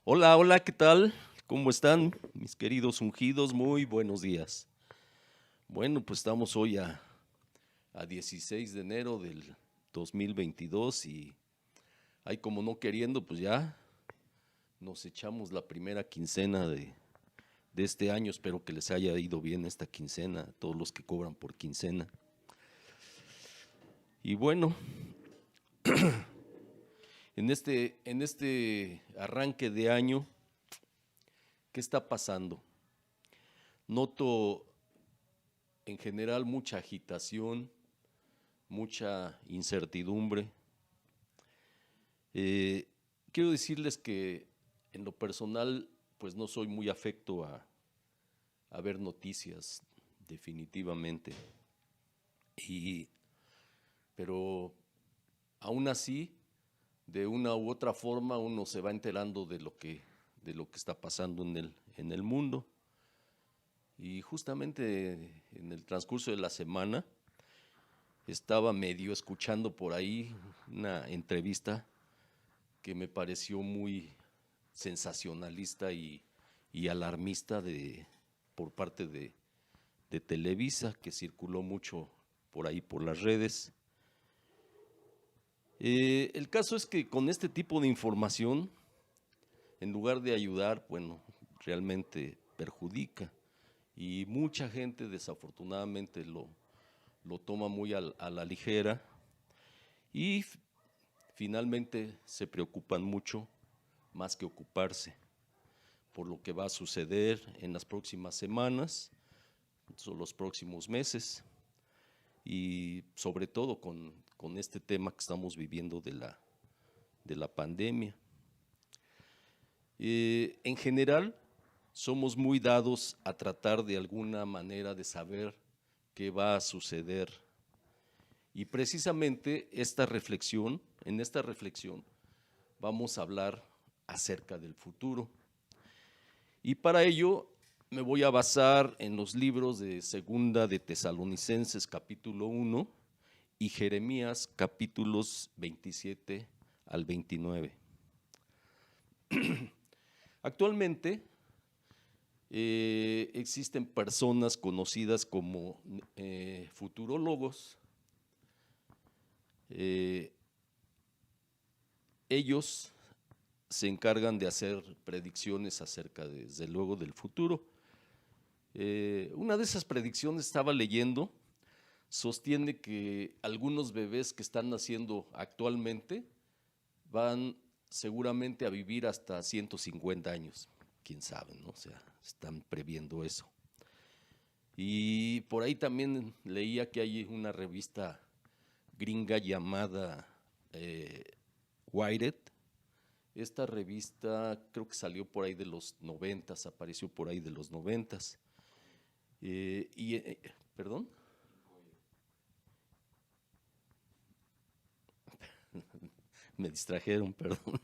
Hola, hola, ¿qué tal? ¿Cómo están, mis queridos ungidos? Muy buenos días. Bueno, pues estamos hoy a 16 de enero del 2022 y ahí como no queriendo, pues ya nos echamos la primera quincena de este año. Espero que les haya ido bien esta quincena, a todos los que cobran por quincena. Y bueno, en este arranque de año, ¿qué está pasando? Noto en general mucha agitación, mucha incertidumbre. Eh, Quiero decirles que en lo personal, pues no soy muy afecto a ver noticias, definitivamente. Y, pero aún así, de una u otra forma, uno se va enterando de lo que está pasando en el mundo. Y justamente en el transcurso de la semana estaba medio escuchando por ahí una entrevista que me pareció muy sensacionalista y alarmista por parte de Televisa, que circuló mucho por ahí por las redes. El caso es que con este tipo de información, en lugar de ayudar, bueno, realmente perjudica. Y mucha gente desafortunadamente lo toma muy a la ligera y finalmente se preocupan mucho más que ocuparse por lo que va a suceder en las próximas semanas, son los próximos meses y sobre todo con este tema que estamos viviendo de la pandemia. En general, somos muy dados a tratar de alguna manera de saber qué va a suceder. Y precisamente en esta reflexión, vamos a hablar acerca del futuro. Y para ello me voy a basar en los libros de Segunda de Tesalonicenses capítulo 1 y Jeremías capítulos 27 al 29. Actualmente existen personas conocidas como futurólogos. Eh, Ellos se encargan de hacer predicciones acerca, desde luego, del futuro. Una de esas predicciones, estaba leyendo, sostiene que algunos bebés que están naciendo actualmente van seguramente a vivir hasta 150 años. Quién sabe, ¿no? O sea, están previendo eso. Y por ahí también leía que hay una revista gringa llamada Wired. Esta revista creo que salió por ahí de los 90, apareció por ahí de los 90. Perdón, me distrajeron, perdón.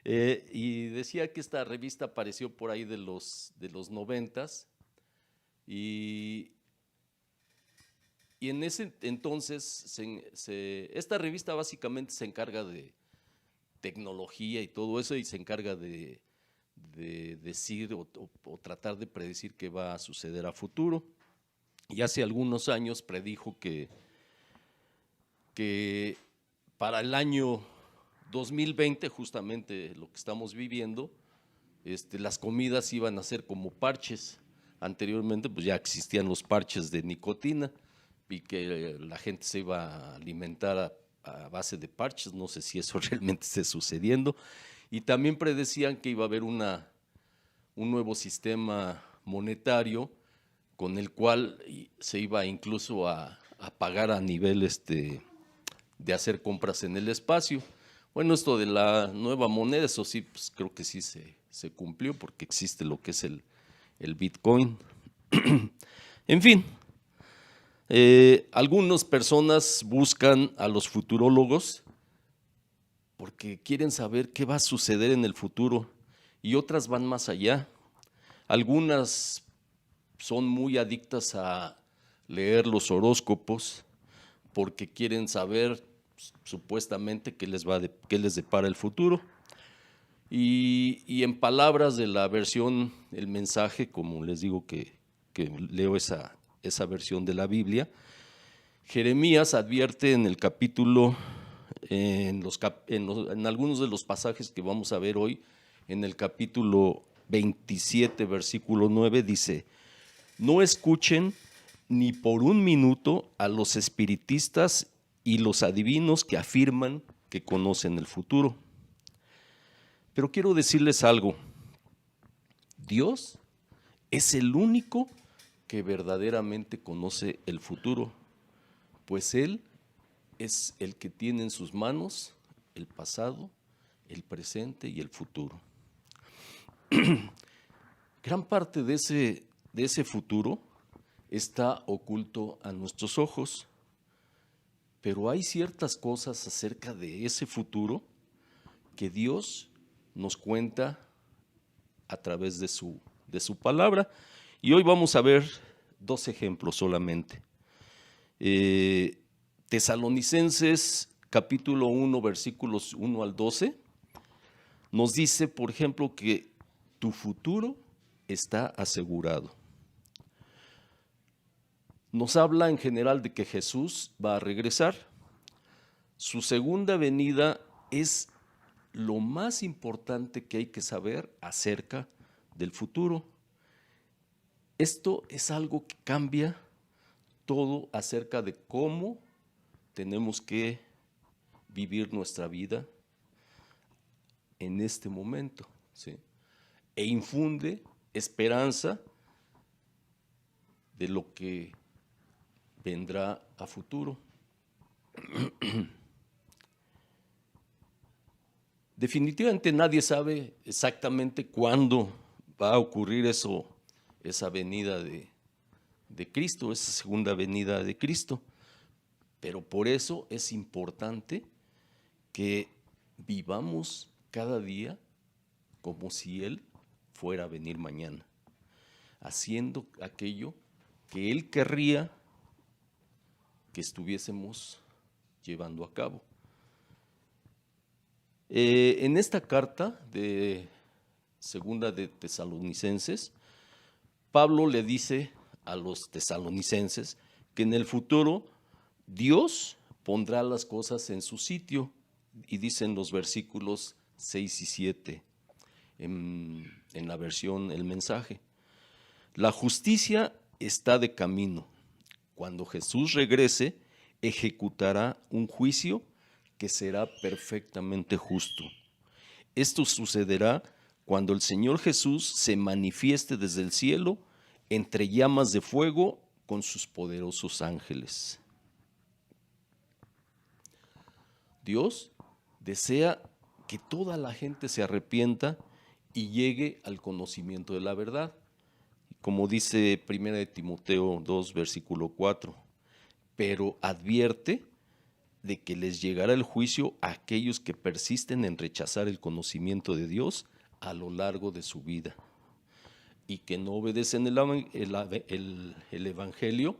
Y decía que esta revista apareció por ahí de los 90 y, y en ese entonces esta revista básicamente se encarga de tecnología y todo eso y se encarga de decir o tratar de predecir qué va a suceder a futuro. Y hace algunos años predijo que para el año 2020, justamente lo que estamos viviendo, las comidas iban a ser como parches. Anteriormente pues ya existían los parches de nicotina y que la gente se iba a alimentar a base de parches. No sé si eso realmente esté sucediendo. Y también predecían que iba a haber un nuevo sistema monetario con el cual se iba incluso a pagar a nivel de hacer compras en el espacio. Bueno, esto de la nueva moneda, eso sí, pues creo que sí se cumplió porque existe lo que es el Bitcoin. En fin, algunas personas buscan a los futurólogos porque quieren saber qué va a suceder en el futuro y otras van más allá. Algunas son muy adictas a leer los horóscopos porque quieren saber supuestamente qué les depara el futuro. Y en palabras de la versión, el mensaje, como les digo que leo esa versión de la Biblia, Jeremías advierte en el capítulo, en algunos de los pasajes que vamos a ver hoy, en el capítulo 27, versículo 9, dice: no escuchen ni por un minuto a los espiritistas y los adivinos que afirman que conocen el futuro. Pero quiero decirles algo: Dios es el único que verdaderamente conoce el futuro, pues Él es el que tiene en sus manos el pasado, el presente y el futuro. Gran parte de ese futuro está oculto a nuestros ojos, pero hay ciertas cosas acerca de ese futuro que Dios nos cuenta a través de su palabra. Y hoy vamos a ver 2 ejemplos solamente. Tesalonicenses capítulo 1, versículos 1 al 12, nos dice, por ejemplo, que tu futuro está asegurado. Nos habla en general de que Jesús va a regresar. Su segunda venida es lo más importante que hay que saber acerca del futuro. Esto es algo que cambia todo acerca de cómo tenemos que vivir nuestra vida en este momento, ¿sí? E infunde esperanza de lo que vendrá a futuro. Definitivamente nadie sabe exactamente cuándo va a ocurrir esa venida de Cristo, esa segunda venida de Cristo. Pero por eso es importante que vivamos cada día como si Él fuera a venir mañana, haciendo aquello que Él querría que estuviésemos llevando a cabo. En esta carta de segunda de Tesalonicenses, Pablo le dice a los tesalonicenses que en el futuro Dios pondrá las cosas en su sitio, y dicen los versículos 6 y 7 en la versión El Mensaje. La justicia está de camino. Cuando Jesús regrese, ejecutará un juicio que será perfectamente justo. Esto sucederá cuando el Señor Jesús se manifieste desde el cielo entre llamas de fuego con sus poderosos ángeles. Dios desea que toda la gente se arrepienta y llegue al conocimiento de la verdad. Como dice 1 de Timoteo 2, versículo 4, pero advierte de que les llegará el juicio a aquellos que persisten en rechazar el conocimiento de Dios a lo largo de su vida y que no obedecen el evangelio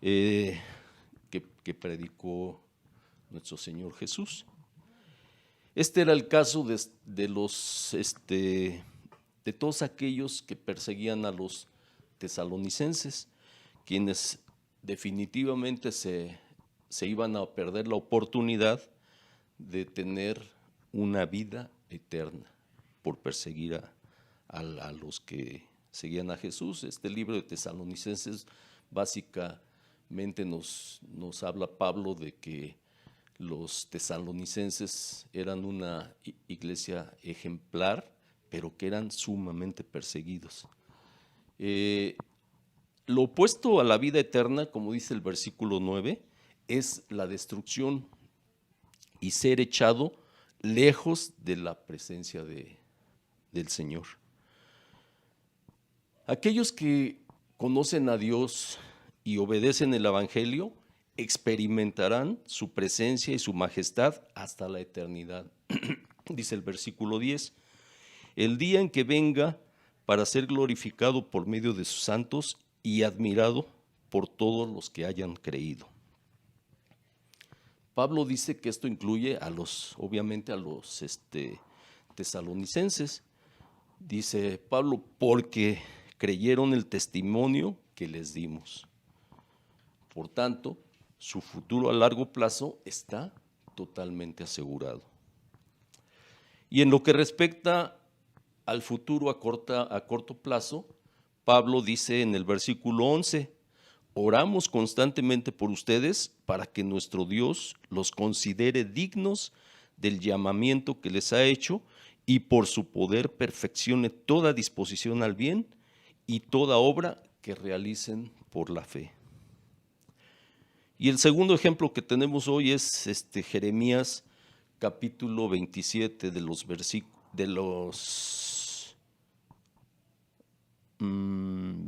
que predicó nuestro Señor Jesús. Este era el caso de todos aquellos que perseguían a los tesalonicenses, quienes definitivamente se iban a perder la oportunidad de tener una vida eterna por perseguir a los que seguían a Jesús. Este libro de Tesalonicenses básicamente nos habla Pablo de que los tesalonicenses eran una iglesia ejemplar, pero que eran sumamente perseguidos. Lo opuesto a la vida eterna, como dice el versículo 9, es la destrucción y ser echado lejos de la presencia del Señor. Aquellos que conocen a Dios y obedecen el evangelio experimentarán su presencia y su majestad hasta la eternidad. Dice el versículo 10, el día en que venga para ser glorificado por medio de sus santos y admirado por todos los que hayan creído. Pablo dice que esto incluye obviamente a los Tesalonicenses. Dice Pablo, porque creyeron el testimonio que les dimos. Por tanto, su futuro a largo plazo está totalmente asegurado. Y en lo que respecta al futuro a corto plazo, Pablo dice en el versículo 11, oramos constantemente por ustedes para que nuestro Dios los considere dignos del llamamiento que les ha hecho y por su poder perfeccione toda disposición al bien y toda obra que realicen por la fe. Y el segundo ejemplo que tenemos hoy es Jeremías capítulo 27 de los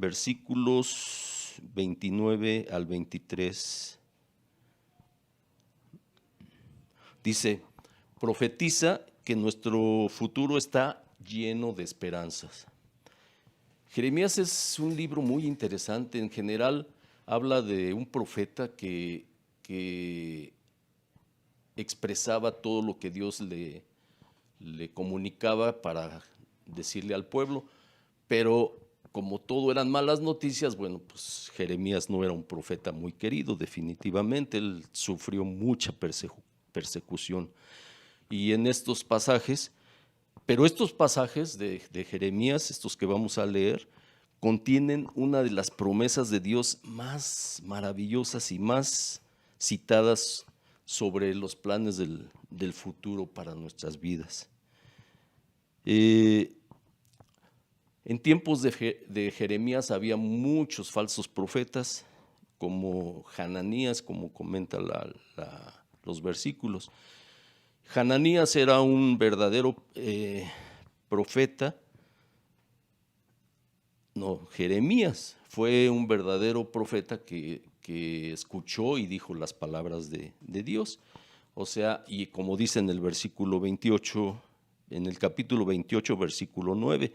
versículos 29 al 23. Dice, profetiza que nuestro futuro está lleno de esperanzas. Jeremías es un libro muy interesante. En general habla de un profeta que expresaba todo lo que Dios le comunicaba para decirle al pueblo, pero como todo eran malas noticias, bueno, pues Jeremías no era un profeta muy querido, definitivamente. Él sufrió mucha persecución. Y en estos pasajes, pero estos pasajes de Jeremías, estos que vamos a leer, contienen una de las promesas de Dios más maravillosas y más citadas sobre los planes del futuro para nuestras vidas. En tiempos de Jeremías había muchos falsos profetas, como Hananías, como comenta los versículos. Hananías era un verdadero profeta. No, Jeremías fue un verdadero profeta que escuchó y dijo las palabras de Dios. O sea, y como dice en el versículo 28, en el capítulo 28, versículo 9,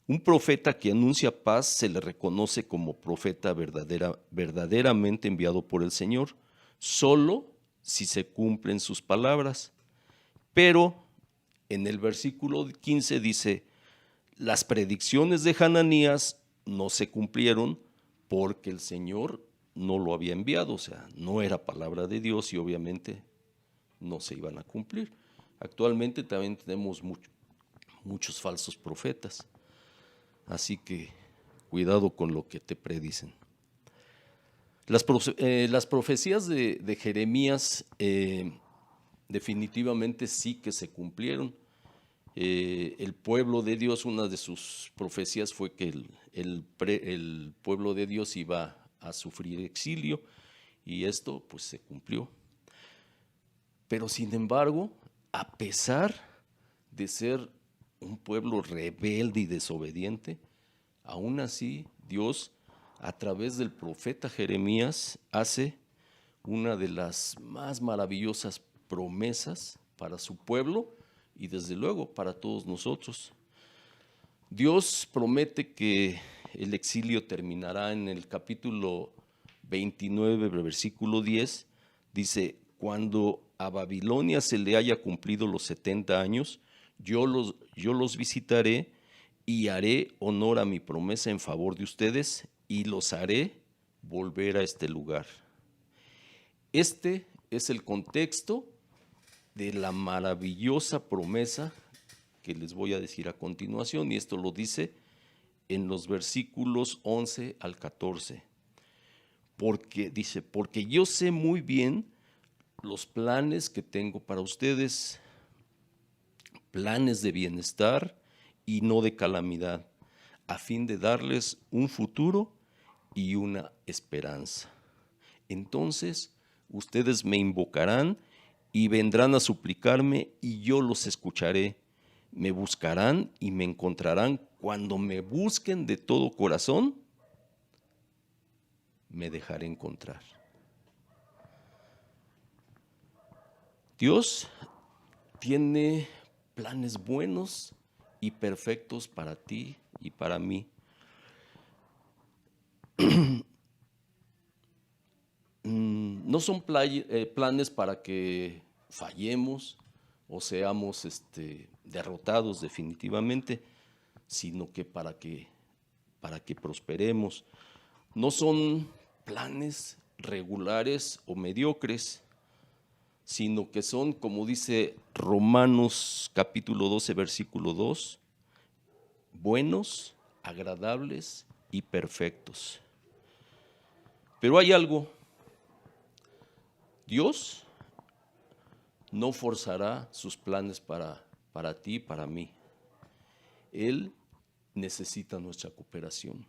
un profeta que anuncia paz se le reconoce como profeta verdaderamente enviado por el Señor, solo si se cumplen sus palabras. Pero en el versículo 15 dice, las predicciones de Hananías no se cumplieron porque el Señor no lo había enviado, o sea, no era palabra de Dios y obviamente no se iban a cumplir. Actualmente también tenemos muchos falsos profetas, así que cuidado con lo que te predicen. Las profecías de Jeremías definitivamente sí que se cumplieron. El pueblo de Dios, una de sus profecías fue que el pueblo de Dios iba a sufrir exilio, y esto pues se cumplió. Pero sin embargo, a pesar de ser un pueblo rebelde y desobediente, aún así Dios, a través del profeta Jeremías, hace una de las más maravillosas promesas para su pueblo y desde luego para todos nosotros. Dios promete que el exilio terminará en el capítulo 29, versículo 10. Dice, cuando a Babilonia se le haya cumplido los 70 años, yo los visitaré y haré honor a mi promesa en favor de ustedes y los haré volver a este lugar. Este es el contexto de la maravillosa promesa que les voy a decir a continuación, y esto lo dice en los versículos 11 al 14. Porque yo sé muy bien los planes que tengo para ustedes, planes de bienestar y no de calamidad, a fin de darles un futuro y una esperanza. Entonces ustedes me invocarán y vendrán a suplicarme y yo los escucharé. Me buscarán y me encontrarán cuando me busquen de todo corazón. Me dejaré encontrar. Dios tiene planes buenos y perfectos para ti y para mí. No son planes para que fallemos o seamos derrotados definitivamente, sino que para que prosperemos. No son planes regulares o mediocres, sino que son, como dice Romanos capítulo 12, versículo 2, buenos, agradables y perfectos. Pero hay algo, Dios no forzará sus planes para ti y para mí. Él necesita nuestra cooperación.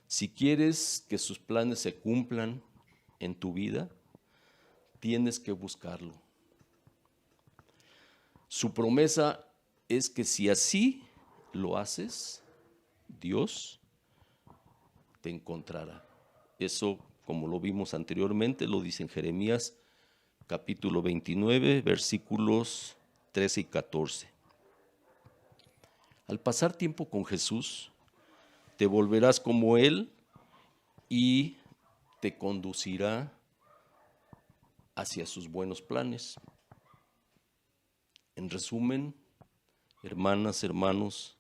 Si quieres que sus planes se cumplan en tu vida, tienes que buscarlo. Su promesa es que si así lo haces, Dios te encontrará. Eso, como lo vimos anteriormente, lo dice en Jeremías capítulo 29, versículos 13 y 14. Al pasar tiempo con Jesús, te volverás como Él y te conducirá hacia sus buenos planes. En resumen, hermanas, hermanos,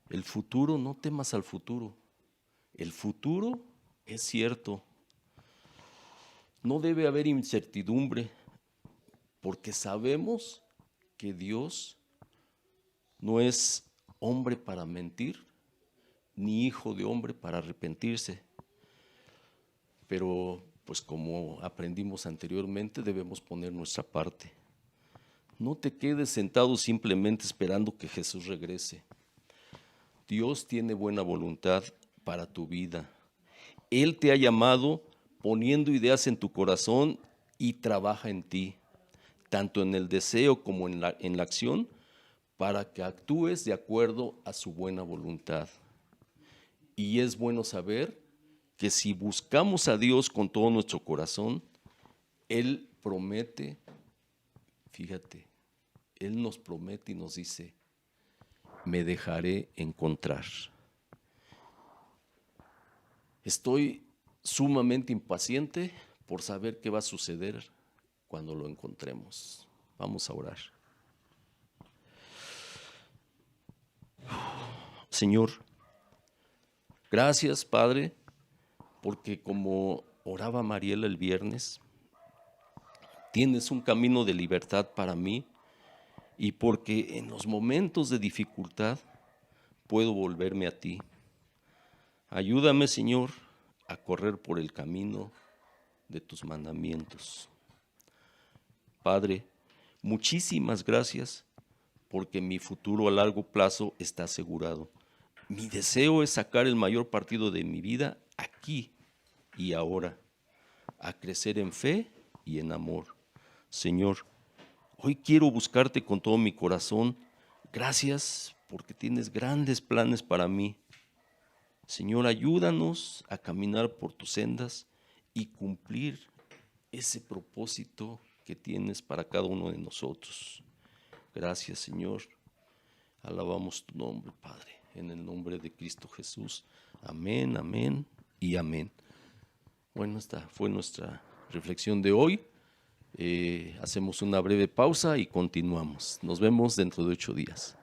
el futuro, no temas al futuro. El futuro es cierto. No debe haber incertidumbre, porque sabemos que Dios no es hombre para mentir, ni hijo de hombre para arrepentirse. Pero, pues como aprendimos anteriormente, debemos poner nuestra parte. No te quedes sentado simplemente esperando que Jesús regrese. Dios tiene buena voluntad para tu vida. Él te ha llamado poniendo ideas en tu corazón y trabaja en ti, tanto en el deseo como en la acción, para que actúes de acuerdo a su buena voluntad. Y es bueno saber que si buscamos a Dios con todo nuestro corazón, Él promete, fíjate, Él nos promete y nos dice, me dejaré encontrar. Estoy sumamente impaciente por saber qué va a suceder cuando lo encontremos. Vamos a orar. Señor, gracias, Padre, porque como oraba Mariela el viernes, tienes un camino de libertad para mí y porque en los momentos de dificultad puedo volverme a ti. Ayúdame, Señor, a correr por el camino de tus mandamientos. Padre, muchísimas gracias porque mi futuro a largo plazo está asegurado. Mi deseo es sacar el mayor partido de mi vida aquí y ahora, a crecer en fe y en amor. Señor, hoy quiero buscarte con todo mi corazón. Gracias porque tienes grandes planes para mí. Señor, ayúdanos a caminar por tus sendas y cumplir ese propósito que tienes para cada uno de nosotros. Gracias, Señor. Alabamos tu nombre, Padre, en el nombre de Cristo Jesús. Amén, amén y amén. Bueno, esta fue nuestra reflexión de hoy. Hacemos una breve pausa y continuamos. Nos vemos dentro de 8 días.